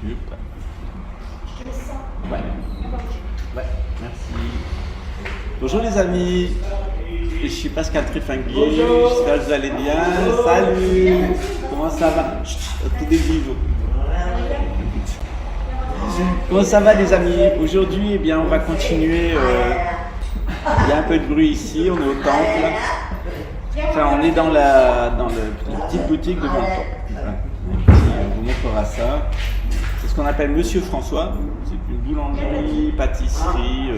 Ouais. Ouais, merci. Bonjour les amis, je suis Pascal Tréfinguier, j'espère que vous allez bien. Salut, comment ça va? Chut, tout début. Comment ça va les amis? Aujourd'hui, eh bien, on va continuer. Il y a un peu de bruit ici, on est au temple. Enfin, on est dans la petite boutique de mon temple. Voilà. On vous montrera ça. C'est ce qu'on appelle Monsieur François. C'est une boulangerie, pâtisserie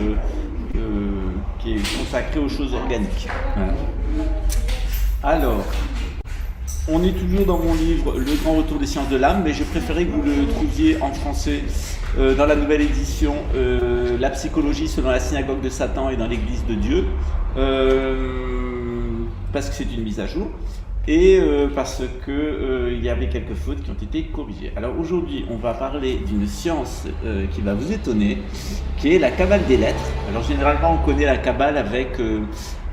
qui est consacrée aux choses organiques. Voilà. Alors, on est toujours dans mon livre Le Grand Retour des Sciences de l'âme, mais je préférais que vous le trouviez en français dans la nouvelle édition La psychologie selon la synagogue de Satan et dans l'église de Dieu, parce que c'est une mise à jour et parce que il y avait quelques fautes qui ont été corrigées. Alors aujourd'hui, on va parler d'une science qui va vous étonner, qui est la Kabbale des lettres. Alors généralement, on connaît la Kabbale avec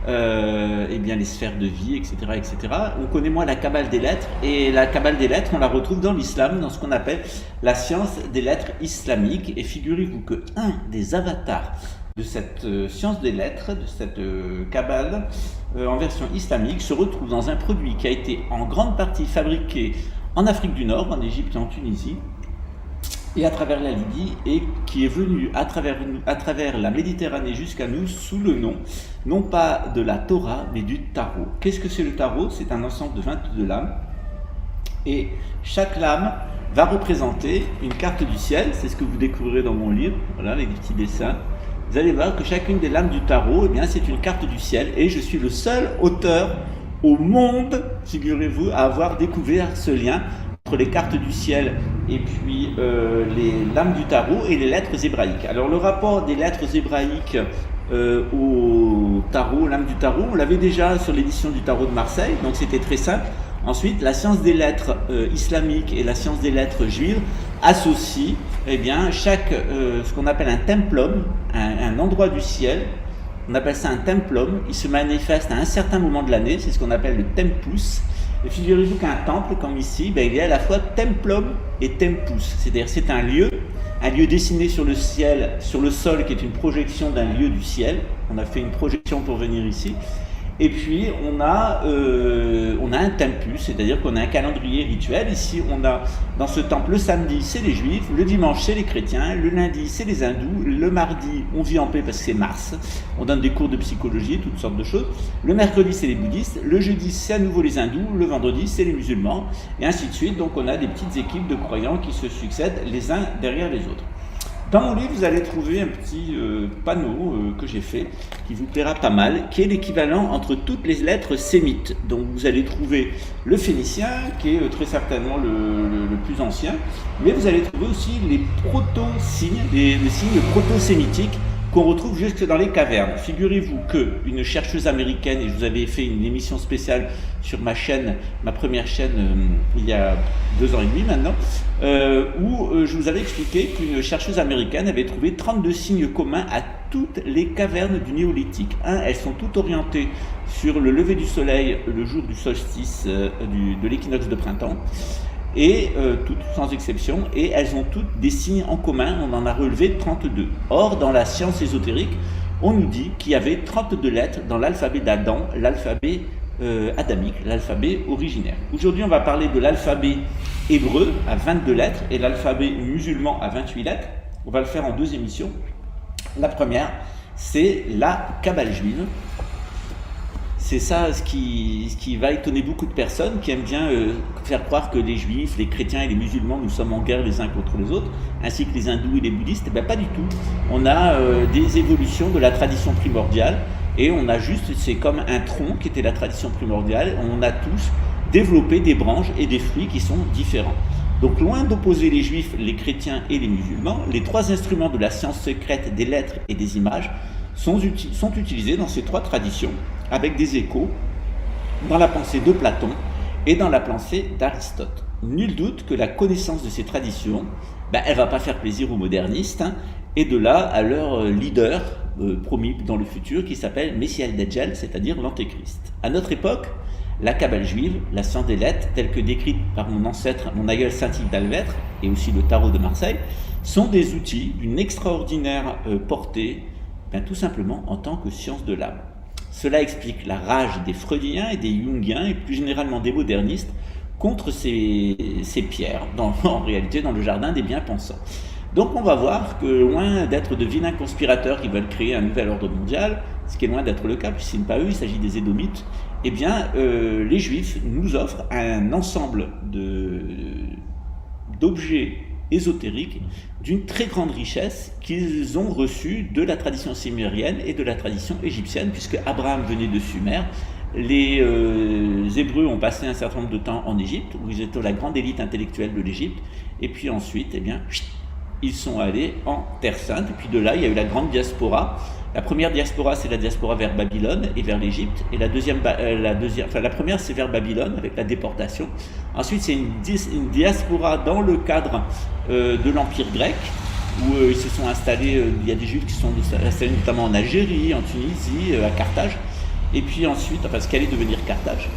eh bien les sphères de vie, etc., etc. On connaît moins la Kabbale des lettres, et la Kabbale des lettres, on la retrouve dans l'islam, dans ce qu'on appelle la science des lettres islamiques. Et figurez-vous que un des avatars de cette science des lettres, de cette Kabbale en version islamique, se retrouve dans un produit qui a été en grande partie fabriqué en Afrique du Nord, en Égypte et en Tunisie, et à travers la Libye, et qui est venu à travers la Méditerranée jusqu'à nous sous le nom, non pas de la Torah, mais du tarot. Qu'est-ce que c'est le tarot? C'est un ensemble de 22 lames, et chaque lame va représenter une carte du ciel. C'est ce que vous découvrirez dans mon livre, voilà, les petits dessins. Vous allez voir que chacune des lames du tarot, eh bien, c'est une carte du ciel, et je suis le seul auteur au monde, figurez-vous, à avoir découvert ce lien entre les cartes du ciel et puis les lames du tarot et les lettres hébraïques. Alors le rapport des lettres hébraïques au tarot, aux lames du tarot, on l'avait déjà sur l'édition du tarot de Marseille, donc c'était très simple. Ensuite, la science des lettres islamiques et la science des lettres juives associent eh bien, ce qu'on appelle un templum, un endroit du ciel. On appelle ça un templum. Il se manifeste à un certain moment de l'année, c'est ce qu'on appelle le tempus. Et figurez-vous qu'un temple, comme ici, ben, il est à la fois templum et tempus. C'est-à-dire c'est un lieu dessiné sur le ciel, sur le sol, qui est une projection d'un lieu du ciel. On a fait une projection pour venir ici. Et puis on a un tempus, c'est-à-dire qu'on a un calendrier rituel. Ici on a dans ce temple, le samedi c'est les juifs, le dimanche c'est les chrétiens, le lundi c'est les hindous, le mardi on vit en paix parce que c'est Mars, on donne des cours de psychologie, toutes sortes de choses, le mercredi c'est les bouddhistes, le jeudi c'est à nouveau les hindous, le vendredi c'est les musulmans, et ainsi de suite. Donc on a des petites équipes de croyants qui se succèdent les uns derrière les autres. Dans mon livre, vous allez trouver un petit panneau que j'ai fait, qui vous plaira pas mal, qui est l'équivalent entre toutes les lettres sémites. Donc vous allez trouver le phénicien, qui est très certainement le plus ancien, mais vous allez trouver aussi les proto-signes, les signes proto-sémitiques qu'on retrouve jusque dans les cavernes. Figurez-vous qu'une chercheuse américaine, et je vous avais fait une émission spéciale sur ma chaîne, ma première chaîne, il y a 2 ans et demi maintenant, où je vous avais expliqué qu'une chercheuse américaine avait trouvé 32 signes communs à toutes les cavernes du néolithique. Elles sont toutes orientées sur le lever du soleil le jour du solstice de l'équinoxe de printemps, et toutes sans exception, et elles ont toutes des signes en commun. On en a relevé 32. Or, dans la science ésotérique, on nous dit qu'il y avait 32 lettres dans l'alphabet d'Adam, l'alphabet adamique, l'alphabet originaire. Aujourd'hui, on va parler de l'alphabet hébreu à 22 lettres et l'alphabet musulman à 28 lettres. On va le faire en 2 émissions. La première, c'est la Kabbale juive. C'est ça ce qui va étonner beaucoup de personnes qui aiment bien faire croire que les juifs, les chrétiens et les musulmans, nous sommes en guerre les uns contre les autres, ainsi que les hindous et les bouddhistes. Eh bien, pas du tout. On a des évolutions de la tradition primordiale, et on a juste, c'est comme un tronc qui était la tradition primordiale, on a tous développé des branches et des fruits qui sont différents. Donc loin d'opposer les juifs, les chrétiens et les musulmans, les 3 instruments de la science secrète des lettres et des images sont utilisés dans ces 3 traditions, avec des échos dans la pensée de Platon et dans la pensée d'Aristote. Nul doute que la connaissance de ces traditions, elle ne va pas faire plaisir aux modernistes, et de là à leur leader promis dans le futur, qui s'appelle Messie el-Dajjal, c'est-à-dire l'Antéchrist. À notre époque, La Kabbale juive, la science des lettres, telle que décrite par mon ancêtre, mon aïeul Saint-Yves d'Alvêtre, et aussi le tarot de Marseille, sont des outils d'une extraordinaire portée, tout simplement en tant que science de l'âme. Cela explique la rage des freudiens et des jungiens, et plus généralement des modernistes, contre ces pierres, en réalité dans le jardin des bien-pensants. Donc on va voir que loin d'être de vilains conspirateurs qui veulent créer un nouvel ordre mondial, ce qui est loin d'être le cas, puisque ce n'est pas eux, il s'agit des Édomites, eh bien les Juifs nous offrent un ensemble d'objets ésotériques d'une très grande richesse qu'ils ont reçu de la tradition sémérienne et de la tradition égyptienne, puisque Abraham venait de Sumer. Les Hébreux ont passé un certain nombre de temps en Égypte, où ils étaient la grande élite intellectuelle de l'Égypte, et puis ensuite, eh bien, ils sont allés en Terre Sainte, et puis de là, il y a eu la grande diaspora. La première diaspora, c'est la diaspora vers Babylone et vers l'Égypte, et la première, c'est vers Babylone, avec la déportation. Ensuite, c'est une diaspora dans le cadre de l'Empire grec, où ils se sont installés, il y a des Juifs qui se sont installés notamment en Algérie, en Tunisie, à Carthage, et puis ensuite, ce qu'allait devenir Carthage,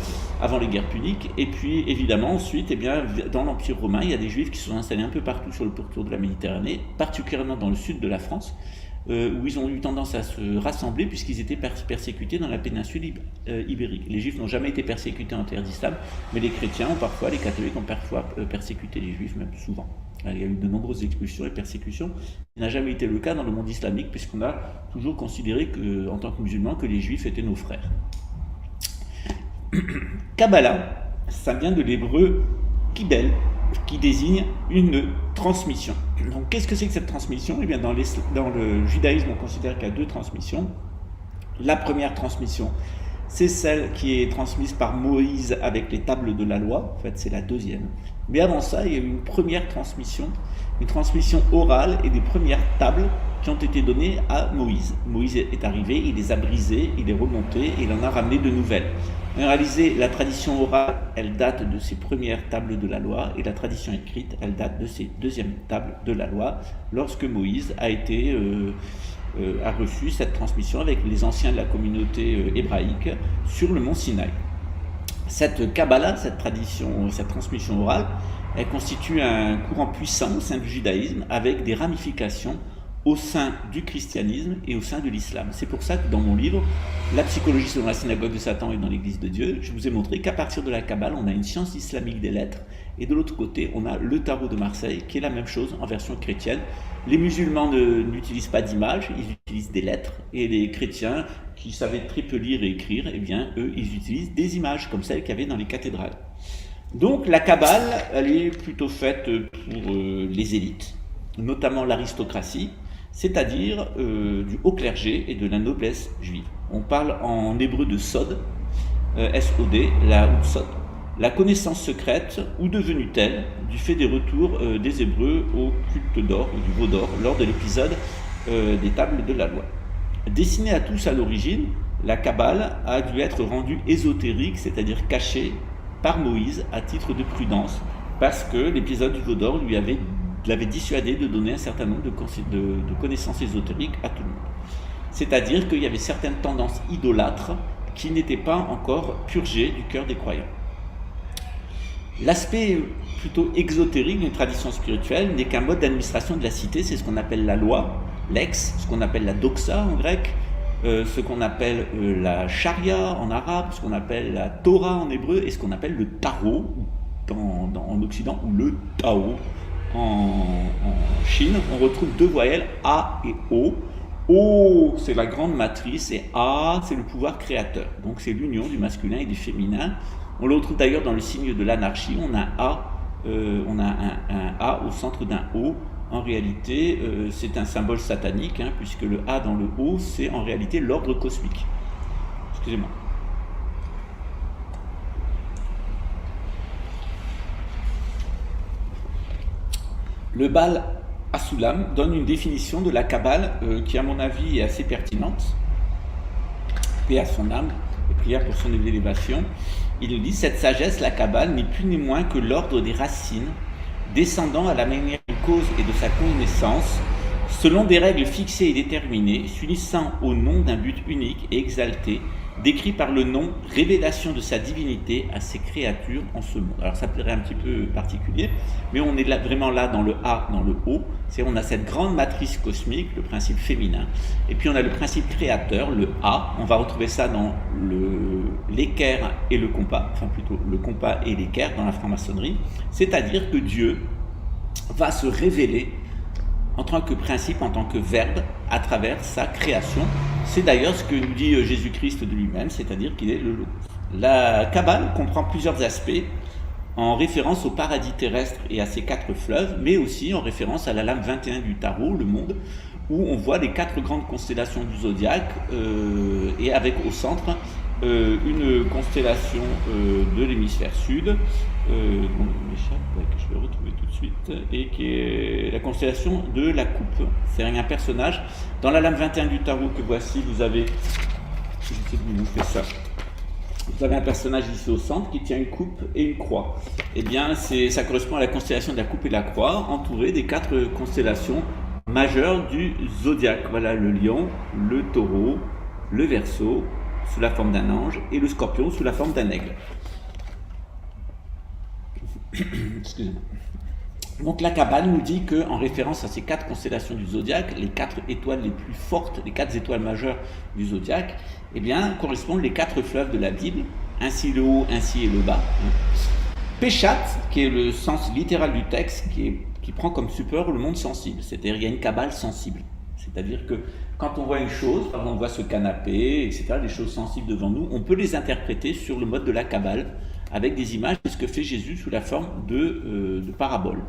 avant les guerres puniques, et puis évidemment ensuite, eh bien, dans l'Empire romain, il y a des Juifs qui se sont installés un peu partout sur le pourtour de la Méditerranée, particulièrement dans le sud de la France, où ils ont eu tendance à se rassembler puisqu'ils étaient persécutés dans la péninsule ibérique. Les Juifs n'ont jamais été persécutés en terre d'islam, mais les chrétiens ont parfois, les catholiques ont parfois persécuté les Juifs, même souvent. Il y a eu de nombreuses expulsions et persécutions. Il n'a jamais été le cas dans le monde islamique, puisqu'on a toujours considéré en tant que musulmans que les Juifs étaient nos frères. Kabbalah, ça vient de l'hébreu kibel, qui désigne une transmission. Donc, qu'est-ce que c'est que cette transmission ? Eh bien, dans le judaïsme, on considère qu'il y a deux transmissions. La première transmission, c'est celle qui est transmise par Moïse avec les tables de la loi. En fait, c'est la deuxième. Mais avant ça, il y a eu une première transmission, une transmission orale et des premières tables qui ont été données à Moïse. Moïse est arrivé, il les a brisées, il est remonté et il en a ramené de nouvelles. En réalité, la tradition orale, elle date de ces premières tables de la loi, et la tradition écrite, elle date de ces deuxièmes tables de la loi, lorsque Moïse a reçu cette transmission avec les anciens de la communauté hébraïque sur le mont Sinaï. Cette Kabbalah, cette transmission orale, elle constitue un courant puissant au sein du judaïsme, avec des ramifications au sein du christianisme et au sein de l'islam. C'est pour ça que dans mon livre, La psychologie selon la synagogue de Satan et dans l'église de Dieu, je vous ai montré qu'à partir de la Kabbale, on a une science islamique des lettres, et de l'autre côté, on a le tarot de Marseille, qui est la même chose en version chrétienne. Les musulmans n'utilisent pas d'images, ils utilisent des lettres, et les chrétiens, qui savaient très peu lire et écrire, eh bien, eux, ils utilisent des images, comme celles qu'il y avait dans les cathédrales. Donc la Kabbale, elle est plutôt faite pour les élites, notamment l'aristocratie, c'est-à-dire du haut clergé et de la noblesse juive. On parle en hébreu de Sod, S-O-D, la Sod. La connaissance secrète, où devenue-t-elle, du fait des retours des Hébreux au culte d'or, ou du veau d'or, lors de l'épisode des tables de la loi. Destinée à tous à l'origine, la Kabbale a dû être rendue ésotérique, c'est-à-dire cachée, par Moïse à titre de prudence, parce que l'épisode du veau d'or l'avait dissuadé de donner un certain nombre de connaissances ésotériques à tout le monde. C'est-à-dire qu'il y avait certaines tendances idolâtres qui n'étaient pas encore purgées du cœur des croyants. L'aspect plutôt exotérique d'une tradition spirituelle n'est qu'un mode d'administration de la cité, c'est ce qu'on appelle la loi, l'ex, ce qu'on appelle la doxa en grec, ce qu'on appelle la charia en arabe, ce qu'on appelle la Torah en hébreu, et ce qu'on appelle le tarot en Occident, ou le Tao en Chine. On retrouve deux voyelles A et O. O, c'est la grande matrice, et A, c'est le pouvoir créateur. Donc c'est l'union du masculin et du féminin. On le retrouve d'ailleurs dans le signe de l'anarchie. On a un A au centre d'un O. En réalité, c'est un symbole satanique, puisque le A dans le O, c'est en réalité l'ordre cosmique. Excusez-moi. Le Baal Hasulam donne une définition de la Kabbale qui, à mon avis, est assez pertinente. Paix à son âme et prière pour son élévation. Il nous dit: cette sagesse, la Kabbale, n'est plus ni moins que l'ordre des racines, descendant à la manière d'une cause et de sa connaissance, selon des règles fixées et déterminées, s'unissant au nom d'un but unique et exalté, décrit par le nom révélation de sa divinité à ses créatures en ce monde. Alors ça paraît un petit peu particulier, mais on est là, vraiment là dans le A, dans le O, c'est on a cette grande matrice cosmique, le principe féminin, et puis on a le principe créateur, le A, on va retrouver ça dans l'équerre et le compas, enfin plutôt le compas et l'équerre dans la franc-maçonnerie, c'est-à-dire que Dieu va se révéler en tant que principe, en tant que verbe, à travers sa création. C'est d'ailleurs ce que nous dit Jésus-Christ de lui-même, c'est-à-dire qu'il est le Logos. La Kabbale comprend plusieurs aspects en référence au paradis terrestre et à ses 4 fleuves, mais aussi en référence à la lame 21 du tarot, le monde, où on voit les 4 grandes constellations du zodiaque, et avec au centre une constellation de l'hémisphère sud, dont il m'échappe, que je vais retrouver tout de suite, et qui est la constellation de la coupe. C'est un personnage. Dans la lame 21 du tarot que voici, vous avez, j'essaie de vous montrer ça, vous avez un personnage ici au centre qui tient une coupe et une croix. Eh bien, ça correspond à la constellation de la coupe et de la croix, entourée des 4 constellations majeures du zodiaque. Voilà le lion, le taureau, le verseau, sous la forme d'un ange, et le scorpion sous la forme d'un aigle. Excusez-moi. Donc la Kabbale nous dit qu'en référence à ces 4 constellations du zodiaque, les 4 étoiles les plus fortes, les 4 étoiles majeures du zodiaque, eh bien, correspondent les 4 fleuves de la Bible, ainsi le haut, ainsi et le bas. Peshat, qui est le sens littéral du texte, qui prend comme support le monde sensible, c'est-à-dire il y a une Kabbale sensible. C'est-à-dire que quand on voit une chose, par exemple on voit ce canapé, etc., des choses sensibles devant nous, on peut les interpréter sur le mode de la Kabbale, avec des images de ce que fait Jésus sous la forme de paraboles.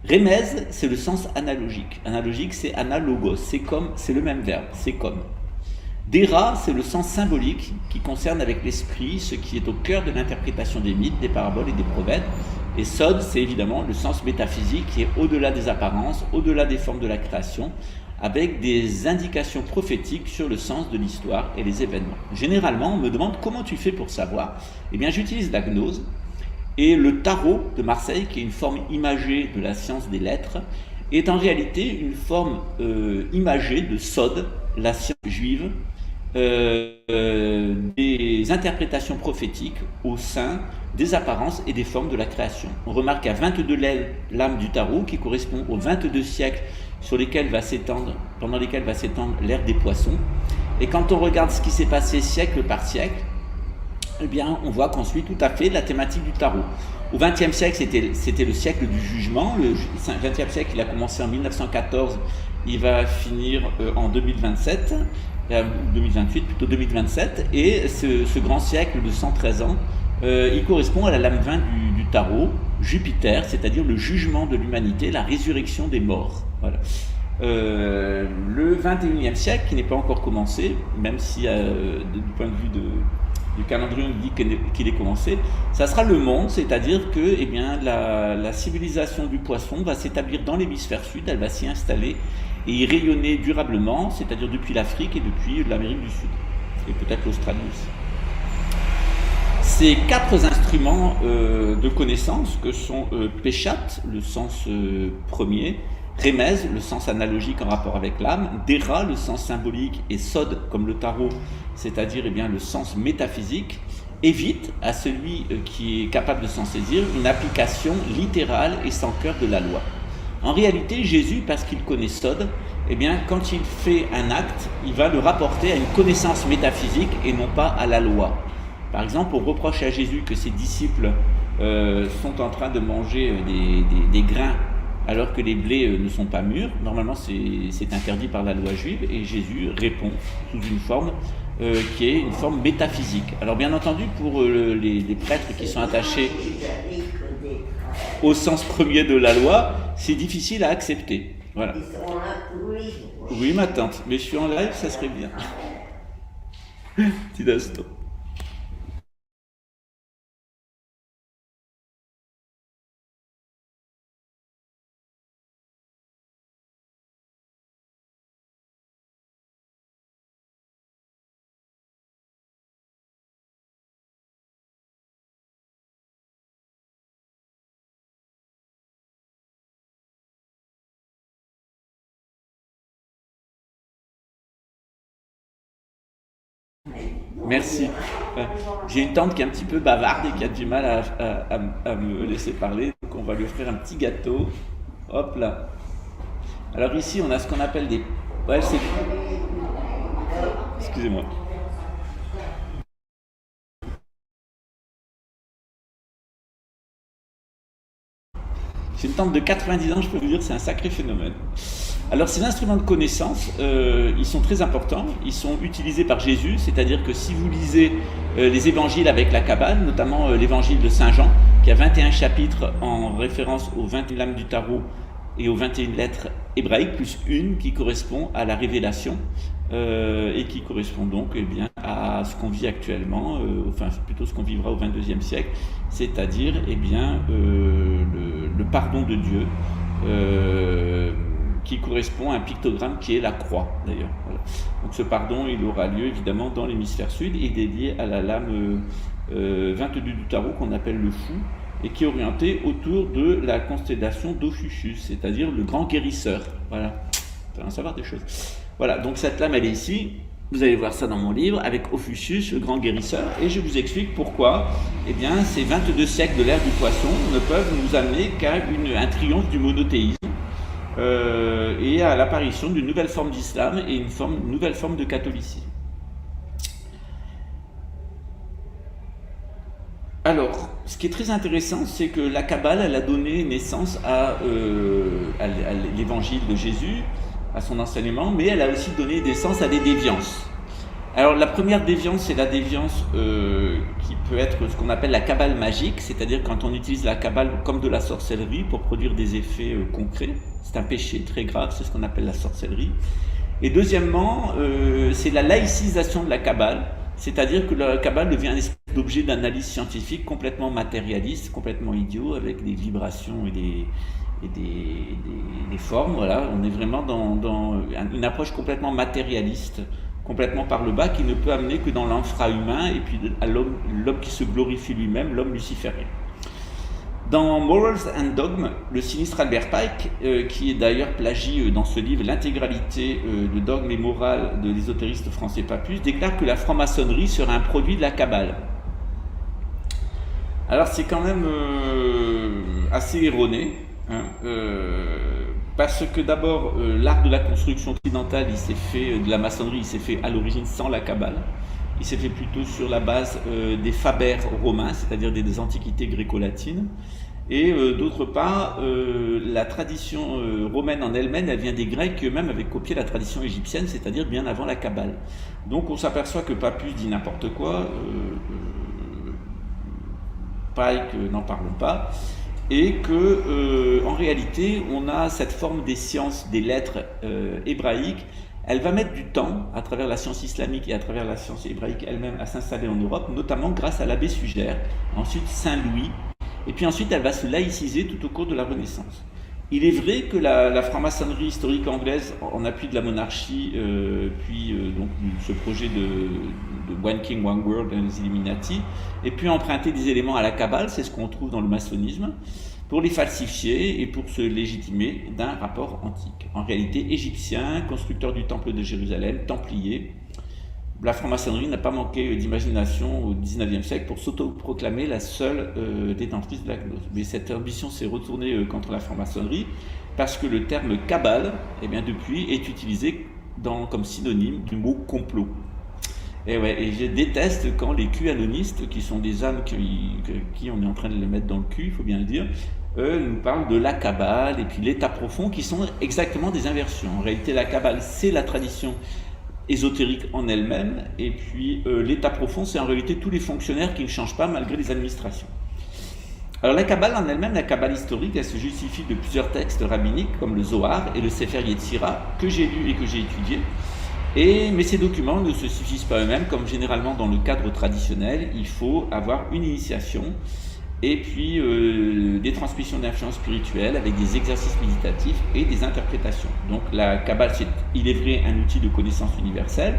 Remez, c'est le sens analogique. Analogique, c'est analogos, c'est le même verbe, c'est comme. Dera, c'est le sens symbolique qui concerne avec l'esprit ce qui est au cœur de l'interprétation des mythes, des paraboles et des proverbes. Et Sod, c'est évidemment le sens métaphysique qui est au-delà des apparences, au-delà des formes de la création, avec des indications prophétiques sur le sens de l'histoire et les événements. Généralement, on me demande comment tu fais pour savoir. Eh bien, j'utilise la gnose et le tarot de Marseille, qui est une forme imagée de la science des lettres, est en réalité une forme imagée de Sod, la science juive, des interprétations prophétiques au sein des apparences et des formes de la création. On remarque qu'il y a 22 lames du tarot qui correspondent aux 22 siècles pendant lesquels va s'étendre l'ère des poissons. Et quand on regarde ce qui s'est passé siècle par siècle, eh bien, on voit qu'on suit tout à fait la thématique du tarot. Au XXe siècle, c'était le siècle du jugement. Le XXe siècle, il a commencé en 1914, il va finir en 2027, 2028, plutôt 2027. Et ce grand siècle de 113 ans, il correspond à la lame 20 du tarot, Jupiter, c'est-à-dire le jugement de l'humanité, la résurrection des morts. Voilà. Le 21e siècle, qui n'est pas encore commencé, même si du point de vue du calendrier on dit qu'il est commencé, ça sera le monde, c'est-à-dire que eh bien, la civilisation du poisson va s'établir dans l'hémisphère sud, elle va s'y installer et y rayonner durablement, c'est-à-dire depuis l'Afrique et depuis l'Amérique du Sud, et peut-être l'Australie aussi. Ces 4 instruments de connaissance que sont Peshat, le sens premier, Remez, le sens analogique en rapport avec l'âme, Dera, le sens symbolique, et Sod, comme le tarot, c'est-à-dire eh bien, le sens métaphysique, évite à celui qui est capable de s'en saisir une application littérale et sans cœur de la loi. En réalité, Jésus, parce qu'il connaît Sod, eh bien, quand il fait un acte, il va le rapporter à une connaissance métaphysique et non pas à la loi. Par exemple, on reproche à Jésus que ses disciples sont en train de manger des grains alors que les blés ne sont pas mûrs. Normalement, c'est interdit par la loi juive, et Jésus répond sous une forme qui est une forme métaphysique. Alors bien entendu, pour les prêtres qui sont attachés au sens premier de la loi, c'est difficile à accepter. Voilà. Oui, ma tante, mais je suis en live, ça serait bien. Petit instant. Merci. J'ai une tante qui est un petit peu bavarde et qui a du mal à me laisser parler, donc on va lui offrir un petit gâteau. Hop là. Alors ici, on a ce qu'on appelle des... Ouais, c'est... Excusez-moi. J'ai une tante de 90 ans, je peux vous dire, c'est un sacré phénomène. Alors ces instruments de connaissance, ils sont très importants, ils sont utilisés par Jésus, c'est-à-dire que si vous lisez les évangiles avec la Kabbale, notamment l'évangile de Saint Jean, qui a 21 chapitres en référence aux 21 lames du tarot et aux 21 lettres hébraïques, plus une qui correspond à la révélation, et qui correspond donc bien, à ce qu'on vit actuellement, enfin plutôt ce qu'on vivra au 22e siècle, c'est-à-dire le pardon de Dieu, qui correspond à un pictogramme qui est la croix d'ailleurs. Voilà. Donc ce pardon, il aura lieu évidemment dans l'hémisphère sud et dédié à la lame 22 du tarot qu'on appelle le fou et qui est orienté autour de la constellation d'Ophiuchus, c'est-à-dire le grand guérisseur. Voilà, il faut en savoir des choses. Voilà, donc cette lame elle est ici, vous allez voir ça dans mon livre, avec Ophiuchus, le grand guérisseur, et je vous explique pourquoi eh bien, ces 22 siècles de l'ère du poisson ne peuvent nous amener qu'à un triomphe du monothéisme, et à l'apparition d'une nouvelle forme d'islam et une nouvelle forme de catholicisme. Alors, ce qui est très intéressant, c'est que la Kabbale, elle a donné naissance à l'évangile de Jésus, à son enseignement, mais elle a aussi donné naissance à des déviances. Alors, la première déviance, c'est la déviance qui peut être ce qu'on appelle la Kabbale magique, c'est-à-dire quand on utilise la Kabbale comme de la sorcellerie pour produire des effets concrets. C'est un péché très grave, c'est ce qu'on appelle la sorcellerie. Et deuxièmement, c'est la laïcisation de la Kabbale, c'est-à-dire que la Kabbale devient un espèce d'objet d'analyse scientifique complètement matérialiste, complètement idiot, avec des vibrations et des formes. Voilà. On est vraiment dans une approche complètement matérialiste, complètement par le bas, qui ne peut amener que dans l'infra-humain et puis à l'homme qui se glorifie lui-même, l'homme luciférien. Dans Morals and Dogma, le sinistre Albert Pike, qui est d'ailleurs plagie dans ce livre l'intégralité de Dogmes et Morales de l'ésotériste français Papus, déclare que la franc-maçonnerie serait un produit de la Kabbale. Alors c'est quand même assez erroné, hein, parce que d'abord l'art de la construction occidentale, il s'est fait, de la maçonnerie, il s'est fait à l'origine sans la Kabbale. Il s'est fait plutôt sur la base des fabers romains, c'est-à-dire des antiquités gréco-latines. Et d'autre part, la tradition romaine en elle-même, elle vient des Grecs qui eux-mêmes avaient copié la tradition égyptienne, c'est-à-dire bien avant la Kabbale. Donc on s'aperçoit que Papus dit n'importe quoi, Pike, n'en parlons pas, et que en réalité, on a cette forme des sciences, des lettres hébraïques. Elle va mettre du temps, à travers la science islamique et à travers la science hébraïque elle-même, à s'installer en Europe, notamment grâce à l'abbé Sugère, ensuite Saint-Louis, et puis ensuite elle va se laïciser tout au cours de la Renaissance. Il est vrai que la franc-maçonnerie historique anglaise, en appui de la monarchie, donc ce projet de One King, One World, les Illuminati, et puis emprunter des éléments à la Kabbale, c'est ce qu'on trouve dans le maçonnisme, pour les falsifier et pour se légitimer d'un rapport antique. En réalité, égyptien, constructeur du temple de Jérusalem, templier, la franc-maçonnerie n'a pas manqué d'imagination au XIXe siècle pour s'autoproclamer la seule détentrice de la gnose. Mais cette ambition s'est retournée contre la franc-maçonnerie parce que le terme Kabbale, eh bien, depuis, est utilisé comme synonyme du mot complot. Et je déteste quand les QAnonistes, qui sont des âmes qui on est en train de les mettre dans le cul, il faut bien le dire, nous parlent de la Kabbale et puis l'état profond, qui sont exactement des inversions. En réalité, la Kabbale, c'est la tradition ésotérique en elle-même, et puis l'état profond, c'est en réalité tous les fonctionnaires qui ne changent pas malgré les administrations. Alors la Kabbale en elle-même, la Kabbale historique, elle se justifie de plusieurs textes rabbiniques, comme le Zohar et le Sefer Yetzira, que j'ai lu et que j'ai étudié. Mais ces documents ne se suffisent pas eux-mêmes, comme généralement dans le cadre traditionnel, il faut avoir une initiation et puis des transmissions d'influence spirituelle avec des exercices méditatifs et des interprétations. Donc la Kabbale, c'est, il est vrai, un outil de connaissance universelle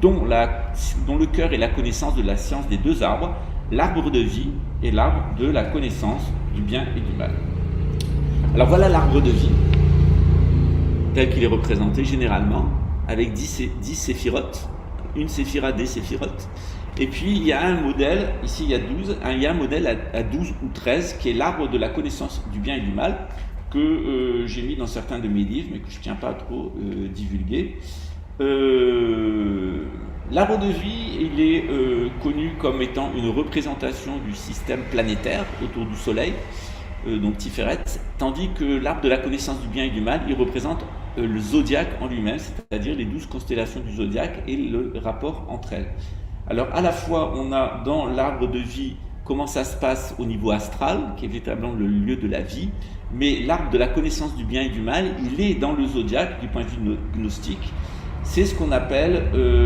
dont le cœur est la connaissance de la science des deux arbres, l'arbre de vie et l'arbre de la connaissance du bien et du mal. Alors voilà l'arbre de vie, tel qu'il est représenté généralement, avec 10 séphirotes, une séphira des séphirotes. Et puis il y a un modèle, ici il y a 12, il y a un modèle à 12 ou 13 qui est l'arbre de la connaissance du bien et du mal, que j'ai mis dans certains de mes livres, mais que je ne tiens pas à trop divulguer. L'arbre de vie, il est connu comme étant une représentation du système planétaire autour du Soleil, donc Tiferet, tandis que l'arbre de la connaissance du bien et du mal, il représente le zodiaque en lui-même, c'est-à-dire les 12 constellations du zodiaque et le rapport entre elles. Alors à la fois, on a dans l'arbre de vie comment ça se passe au niveau astral, qui est véritablement le lieu de la vie, mais l'arbre de la connaissance du bien et du mal, il est dans le zodiaque du point de vue gnostique. C'est ce qu'on appelle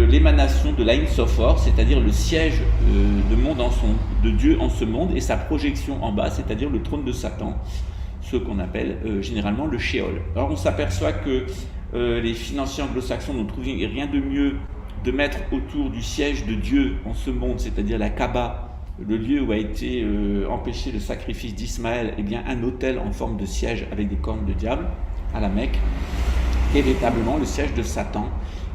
l'émanation de l'Ain Sophor, c'est-à-dire le siège de Dieu en ce monde et sa projection en bas, c'est-à-dire le trône de Satan, ce qu'on appelle généralement le Sheol. Alors on s'aperçoit que les financiers anglo-saxons n'ont trouvé rien de mieux de mettre autour du siège de Dieu en ce monde, c'est-à-dire la Kaaba, le lieu où a été empêché le sacrifice d'Ismaël, eh bien un autel en forme de siège avec des cornes de diable à la Mecque, est véritablement le siège de Satan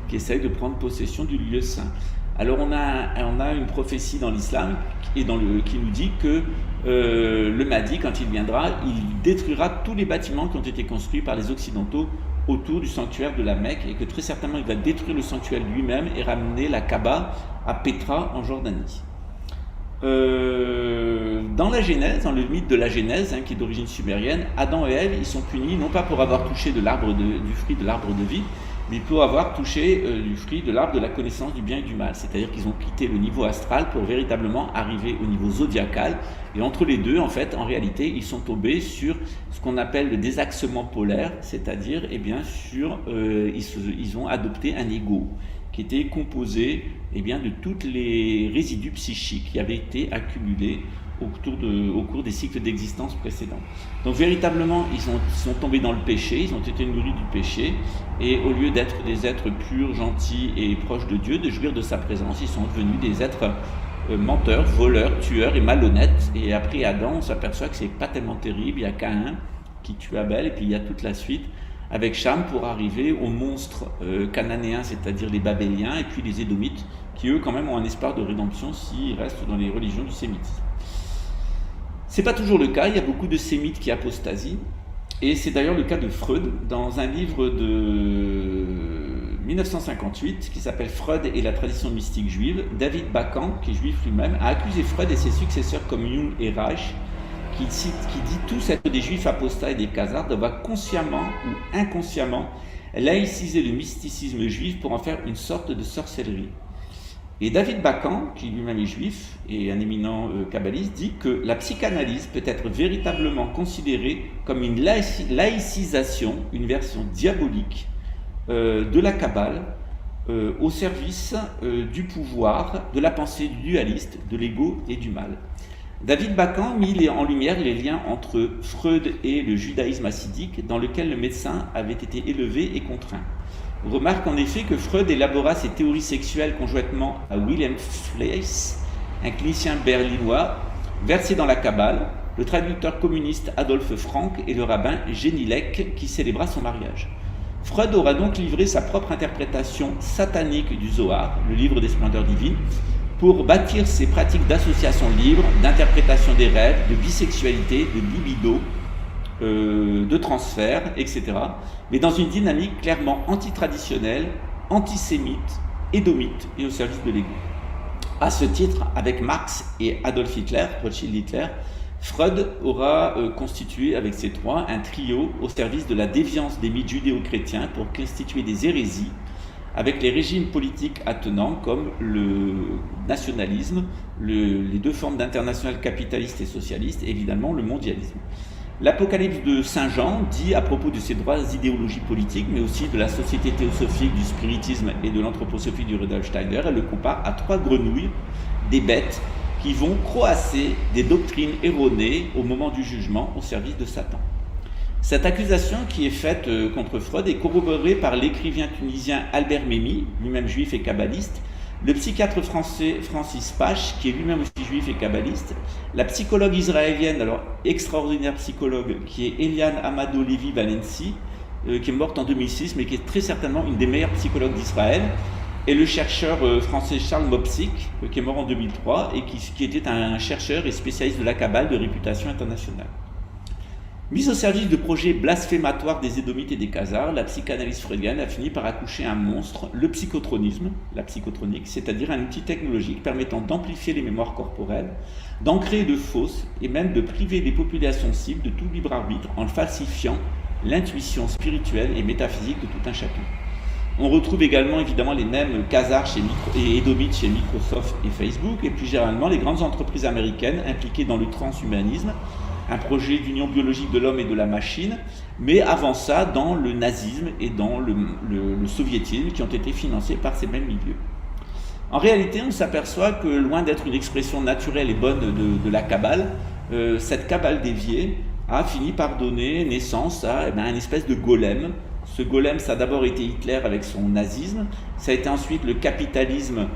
qui essaye de prendre possession du lieu saint. Alors on a une prophétie dans l'islam qui nous dit que le Mahdi, quand il viendra, il détruira tous les bâtiments qui ont été construits par les Occidentaux autour du sanctuaire de la Mecque, et que très certainement il va détruire le sanctuaire lui-même et ramener la Kaaba à Pétra en Jordanie. Dans la Genèse, dans le mythe de la Genèse, qui est d'origine sumérienne, Adam et Ève, ils sont punis non pas pour avoir touché du fruit de l'arbre de vie, mais pour avoir touché du fruit de l'arbre de la connaissance du bien et du mal. C'est-à-dire qu'ils ont quitté le niveau astral pour véritablement arriver au niveau zodiacal. Et entre les deux, en fait, en réalité, ils sont tombés sur ce qu'on appelle le désaxement polaire, c'est-à-dire, ils ont adopté un ego qui était composé de toutes les résidus psychiques qui avaient été accumulés au cours des cycles d'existence précédents. Donc véritablement, ils sont tombés dans le péché, ils ont été nourris du péché, et au lieu d'être des êtres purs, gentils et proches de Dieu, de jouir de sa présence, ils sont devenus des êtres menteurs, voleurs, tueurs et malhonnêtes. Et après Adam, on s'aperçoit que c'est pas tellement terrible. Il y a Caïn qui tue Abel, et puis il y a toute la suite avec Cham pour arriver aux monstres cananéens, c'est-à-dire les Babéliens, et puis les Édomites, qui eux quand même ont un espoir de rédemption s'ils restent dans les religions du sémitisme. C'est pas toujours le cas, il y a beaucoup de sémites qui apostasient, et c'est d'ailleurs le cas de Freud, dans un livre de 1958 qui s'appelle Freud et la tradition mystique juive. David Bakan, qui est juif lui-même, a accusé Freud et ses successeurs comme Jung et Reich, qui dit tous être des juifs apostats et des khazars, d'avoir consciemment ou inconsciemment laïcisé le mysticisme juif pour en faire une sorte de sorcellerie. Et David Bakan, qui lui-même est juif et un éminent kabbaliste, dit que la psychanalyse peut être véritablement considérée comme une laïcisation, une version diabolique de la Kabbale au service du pouvoir, de la pensée dualiste, de l'ego et du mal. David Bakan mit en lumière les liens entre Freud et le judaïsme hassidique, dans lequel le médecin avait été élevé et contraint. On remarque en effet que Freud élabora ses théories sexuelles conjointement à Wilhelm Fleiss, un clinicien berlinois, versé dans la Kabbale, le traducteur communiste Adolphe Frank et le rabbin Genilek qui célébra son mariage. Freud aura donc livré sa propre interprétation satanique du Zohar, le livre des splendeurs divines, pour bâtir ses pratiques d'association libre, d'interprétation des rêves, de bisexualité, de libido, de transfert, etc. Mais dans une dynamique clairement antitraditionnelle, antisémite, édomite et au service de l'ego. À ce titre, avec Marx et Adolf Hitler, Rothschild Hitler, Freud aura constitué avec ces trois un trio au service de la déviance des mythes judéo-chrétiens pour constituer des hérésies avec les régimes politiques attenants comme le nationalisme, les deux formes d'international capitaliste et socialiste, et évidemment le mondialisme. L'Apocalypse de Saint Jean dit à propos de ces trois idéologies politiques, mais aussi de la société théosophique, du spiritisme et de l'anthroposophie du Rudolf Steiner, elle le compare à trois grenouilles, des bêtes, qui vont croasser des doctrines erronées au moment du jugement au service de Satan. Cette accusation qui est faite contre Freud est corroborée par l'écrivain tunisien Albert Memmi, lui-même juif et kabbaliste, le psychiatre français Francis Pache, qui est lui-même aussi juif et kabbaliste, la psychologue israélienne, alors extraordinaire psychologue, qui est Eliane Amadou Lévy Valenci, qui est morte en 2006, mais qui est très certainement une des meilleures psychologues d'Israël, et le chercheur français Charles Mopsic, qui est mort en 2003, et qui était un chercheur et spécialiste de la Kabbale de réputation internationale. Mise au service de projets blasphématoires des Édomites et des Khazars, la psychanalyse freudienne a fini par accoucher un monstre, le psychotronisme, la psychotronique, c'est-à-dire un outil technologique permettant d'amplifier les mémoires corporelles, d'en créer de fausses et même de priver les populations cibles de tout libre arbitre en falsifiant l'intuition spirituelle et métaphysique de tout un chacun. On retrouve également évidemment les mêmes Khazars et Édomites chez Microsoft et Facebook, et plus généralement les grandes entreprises américaines impliquées dans le transhumanisme, un projet d'union biologique de l'homme et de la machine, mais avant ça dans le nazisme et dans le soviétisme qui ont été financés par ces mêmes milieux. En réalité, on s'aperçoit que loin d'être une expression naturelle et bonne de la Kabbale, cette Kabbale déviée a fini par donner naissance à une espèce de golem. Ce golem, ça a d'abord été Hitler avec son nazisme, ça a été ensuite le capitalisme,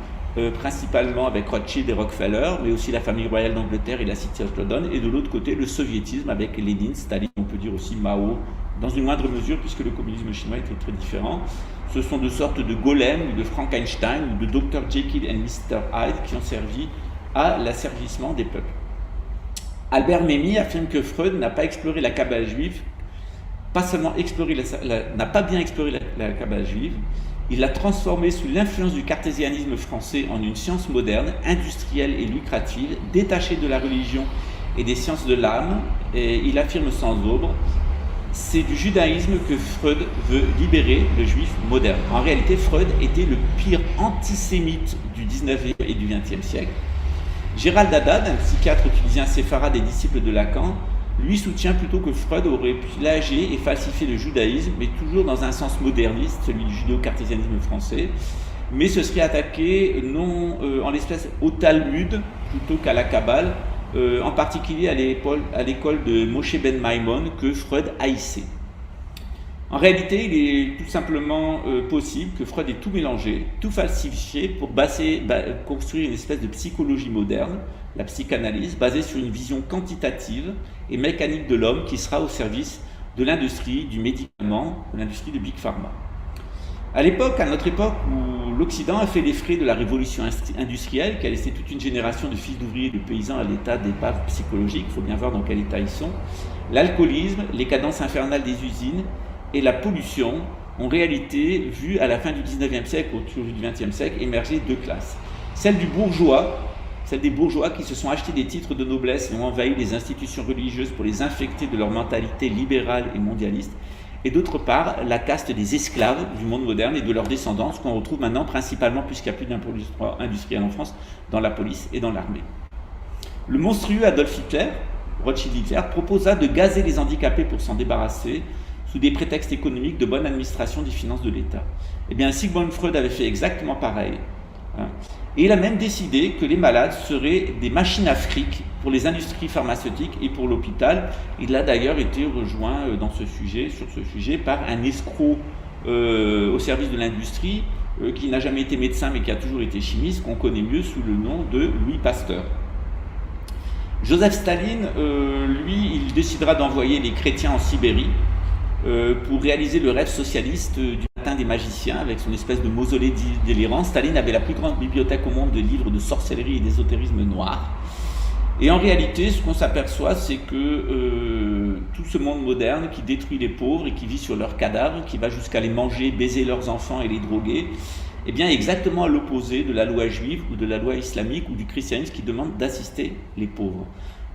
principalement avec Rothschild et Rockefeller, mais aussi la famille royale d'Angleterre et la City of London, et de l'autre côté le soviétisme avec Lénine, Staline, on peut dire aussi Mao, dans une moindre mesure puisque le communisme chinois était très différent. Ce sont de sortes de golems, de Frankenstein, ou de Dr Jekyll et Mr Hyde qui ont servi à l'asservissement des peuples. Albert Memmi affirme que Freud n'a pas exploré la Kabbale juive, pas seulement n'a pas bien exploré la Kabbale juive, il l'a transformée sous l'influence du cartésianisme français en une science moderne, industrielle et lucrative, détachée de la religion et des sciences de l'âme, et il affirme sans ombre, c'est du judaïsme que Freud veut libérer le juif moderne. En réalité, Freud était le pire antisémite du 19e et du 20e siècle. Gérald Haddad, un psychiatre tunisien séfarade et disciple de Lacan, lui soutient plutôt que Freud aurait plagié et falsifié le judaïsme, mais toujours dans un sens moderniste, celui du judéo-cartésianisme français, mais ce serait attaqué non en l'espèce au Talmud plutôt qu'à la Kabbale, en particulier à l'école de Moshe Ben Maimon que Freud haïssait. En réalité, il est tout simplement possible que Freud ait tout mélangé, tout falsifié pour construire une espèce de psychologie moderne, la psychanalyse, basée sur une vision quantitative et mécanique de l'homme qui sera au service de l'industrie du médicament, de l'industrie de Big Pharma. À notre époque où l'Occident a fait les frais de la révolution industrielle, qui a laissé toute une génération de fils d'ouvriers et de paysans à l'état d'épave psychologique, il faut bien voir dans quel état ils sont, l'alcoolisme, les cadences infernales des usines et la pollution ont en réalité vu à la fin du 19e siècle, au début du 20e siècle, émerger deux classes. Celle des bourgeois qui se sont achetés des titres de noblesse et ont envahi les institutions religieuses pour les infecter de leur mentalité libérale et mondialiste, et d'autre part la caste des esclaves du monde moderne et de leurs descendants, qu'on retrouve maintenant principalement, puisqu'il n'y a plus d'impôt industriel en France, dans la police et dans l'armée. Le monstrueux Adolf Hitler, Rothschild Hitler, proposa de gazer les handicapés pour s'en débarrasser, sous des prétextes économiques de bonne administration des finances de l'État. Eh bien, Sigmund Freud avait fait exactement pareil. Et il a même décidé que les malades seraient des machines à fric pour les industries pharmaceutiques et pour l'hôpital. Il a d'ailleurs été rejoint sur ce sujet par un escroc au service de l'industrie qui n'a jamais été médecin mais qui a toujours été chimiste, qu'on connaît mieux sous le nom de Louis Pasteur. Joseph Staline, lui, il décidera d'envoyer les chrétiens en Sibérie pour réaliser le rêve socialiste du matin des magiciens avec son espèce de mausolée délirant. Staline avait la plus grande bibliothèque au monde de livres de sorcellerie et d'ésotérisme noir. Et en réalité, ce qu'on s'aperçoit, c'est que tout ce monde moderne qui détruit les pauvres et qui vit sur leurs cadavres, qui va jusqu'à les manger, baiser leurs enfants et les droguer, eh bien exactement à l'opposé de la loi juive ou de la loi islamique ou du christianisme qui demande d'assister les pauvres.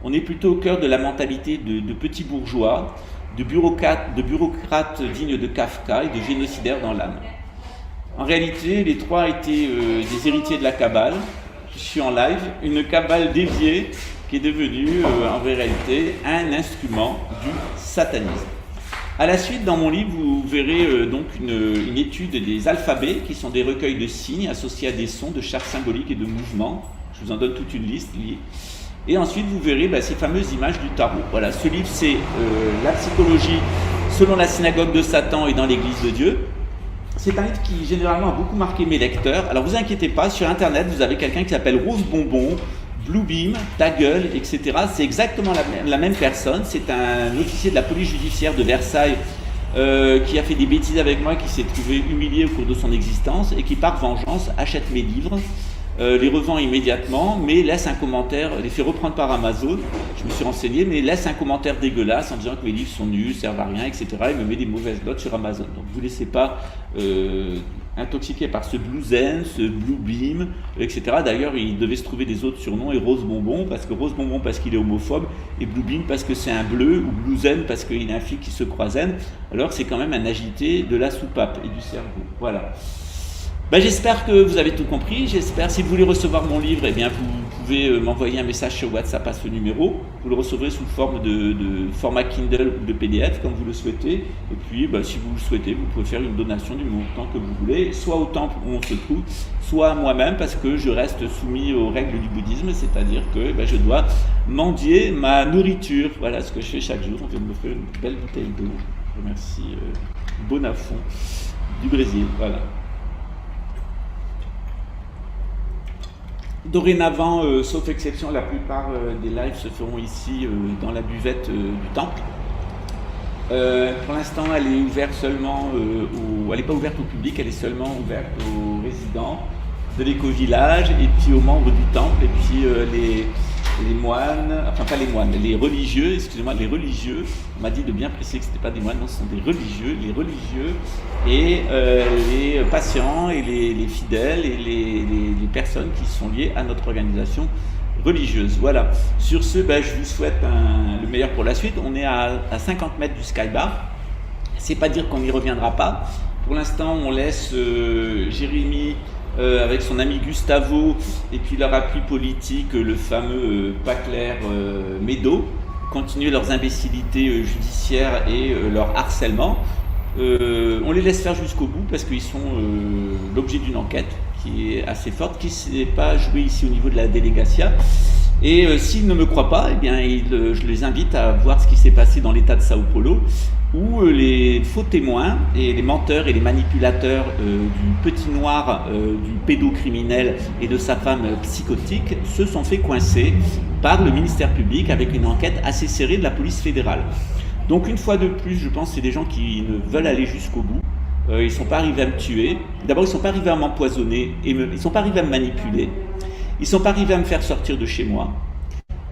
On est plutôt au cœur de la mentalité de petits bourgeois, de bureaucrates dignes de Kafka et de génocidaires dans l'âme. En réalité, les trois étaient des héritiers de la Kabbale. Je suis en live, une Kabbale déviée qui est devenue en réalité un instrument du satanisme. À la suite, dans mon livre, vous verrez donc une étude des alphabets qui sont des recueils de signes associés à des sons, de chartes symboliques et de mouvements. Je vous en donne toute une liste. Et ensuite, vous verrez ces fameuses images du tarot. Voilà, ce livre, c'est la psychologie selon la synagogue de Satan et dans l'église de Dieu. C'est un livre qui, généralement, a beaucoup marqué mes lecteurs. Alors, vous inquiétez pas, sur Internet, vous avez quelqu'un qui s'appelle Rose Bonbon, Bluebeam, Ta Gueule, etc. C'est exactement la même personne. C'est un officier de la police judiciaire de Versailles qui a fait des bêtises avec moi, qui s'est trouvé humilié au cours de son existence et qui par vengeance achète mes livres, les revend immédiatement, mais laisse un commentaire, les fait reprendre par Amazon, je me suis renseigné, mais laisse un commentaire dégueulasse en disant que mes livres sont nuls, servent à rien, etc. Il me met des mauvaises notes sur Amazon. Donc vous ne laissez pas intoxiqué par ce Blue Zen, ce Blue Beam, etc. D'ailleurs, il devait se trouver des autres surnoms, et Rose Bonbon parce qu'il est homophobe, et Blue Beam parce que c'est un bleu, ou Blue Zen parce qu'il a un flic qui se croit zen. Alors c'est quand même un agité de la soupape et du cerveau. Voilà. Ben, j'espère que vous avez tout compris. J'espère, si vous voulez recevoir mon livre, eh bien, vous pouvez m'envoyer un message sur WhatsApp à ce numéro. Vous le recevrez sous forme de format Kindle ou de PDF, comme vous le souhaitez. Et puis, ben, si vous le souhaitez, vous pouvez faire une donation du montant que vous voulez, soit au temple où on se trouve, soit moi-même, parce que je reste soumis aux règles du bouddhisme, c'est-à-dire que ben, je dois mendier ma nourriture. Voilà ce que je fais chaque jour. On vient de me faire une belle bouteille d'eau. Je remercie Bonafont du Brésil. Voilà. Dorénavant, sauf exception, la plupart des lives se feront ici dans la buvette du temple. Pour l'instant, elle est ouverte seulement elle n'est pas ouverte au public, elle est seulement ouverte aux résidents de l'éco-village et puis aux membres du temple et puis les moines, enfin pas les moines, les religieux, excusez-moi, les religieux. On m'a dit de bien préciser que ce n'étaient pas des moines, non, ce sont des religieux, les religieux et les patients et les fidèles et les personnes qui sont liées à notre organisation religieuse. Voilà. Sur ce, ben, je vous souhaite le meilleur pour la suite. On est à 50 mètres du Skybar. C'est pas dire qu'on n'y reviendra pas. Pour l'instant, on laisse Jérémy avec son ami Gustavo et puis leur appui politique, le fameux Pacler Medo, continuer leurs imbécilités judiciaires et leur harcèlement. On les laisse faire jusqu'au bout parce qu'ils sont l'objet d'une enquête qui est assez forte, qui ne s'est pas jouée ici au niveau de la délégation. Et s'ils ne me croient pas, eh bien, je les invite à voir ce qui s'est passé dans l'état de Sao Paulo, où les faux témoins et les menteurs et les manipulateurs du petit noir, du pédocriminel et de sa femme psychotique se sont fait coincer par le ministère public avec une enquête assez serrée de la police fédérale. Donc une fois de plus, je pense que c'est des gens qui ne veulent aller jusqu'au bout. Ils ne sont pas arrivés à me tuer. D'abord, ils ne sont pas arrivés à m'empoisonner. Ils ne sont pas arrivés à me manipuler. Ils ne sont pas arrivés à me faire sortir de chez moi.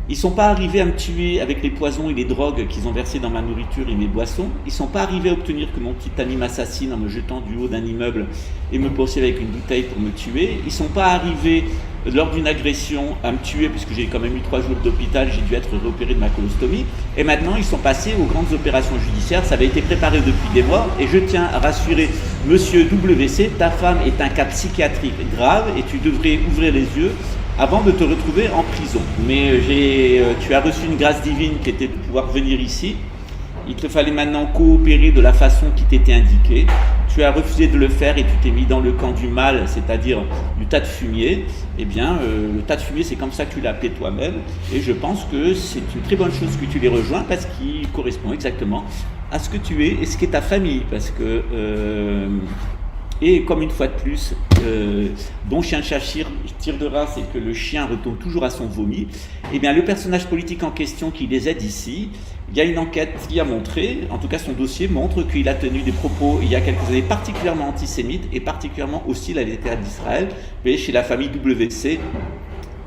Ils ne sont pas arrivés à me tuer avec les poisons et les drogues qu'ils ont versés dans ma nourriture et mes boissons. Ils ne sont pas arrivés à obtenir que mon petit ami m'assassine en me jetant du haut d'un immeuble et me poursuive avec une bouteille pour me tuer. Ils ne sont pas arrivés lors d'une agression à me tuer, puisque j'ai quand même eu 3 jours d'hôpital, j'ai dû être réopéré de ma colostomie. Et maintenant, ils sont passés aux grandes opérations judiciaires. Ça avait été préparé depuis des mois. Et je tiens à rassurer Monsieur WC, ta femme est un cas psychiatrique grave et tu devrais ouvrir les yeux avant de te retrouver en prison. Mais tu as reçu une grâce divine qui était de pouvoir venir ici. Il te fallait maintenant coopérer de la façon qui t'était indiquée. Tu as refusé de le faire et tu t'es mis dans le camp du mal, c'est-à-dire du tas de fumier. Eh bien, le tas de fumier, c'est comme ça que tu l'as appelé toi-même. Et je pense que c'est une très bonne chose que tu les rejoins parce qu'il correspond exactement à ce que tu es et ce qu'est ta famille. Parce que... Et comme une fois de plus, bon chien de chat tire de race et que le chien retourne toujours à son vomi, eh bien le personnage politique en question qui les aide ici, il y a une enquête qui a montré, en tout cas son dossier montre qu'il a tenu des propos il y a quelques années particulièrement antisémites et particulièrement hostiles à l'État d'Israël. Mais chez la famille WC,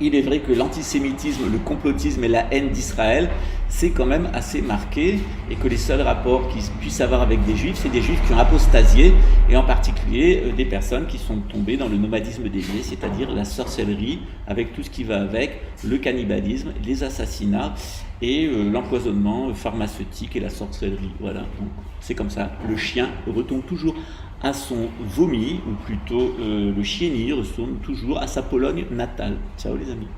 il est vrai que l'antisémitisme, le complotisme et la haine d'Israël, c'est quand même assez marqué et que les seuls rapports qu'ils puissent avoir avec des juifs, c'est des juifs qui ont apostasié et en particulier des personnes qui sont tombées dans le nomadisme dévié, c'est-à-dire la sorcellerie avec tout ce qui va avec, le cannibalisme, les assassinats et l'empoisonnement pharmaceutique et la sorcellerie. Voilà, donc c'est comme ça. Le chien retourne toujours à son vomi, ou plutôt le chienlit retourne toujours à sa Pologne natale. Ciao les amis.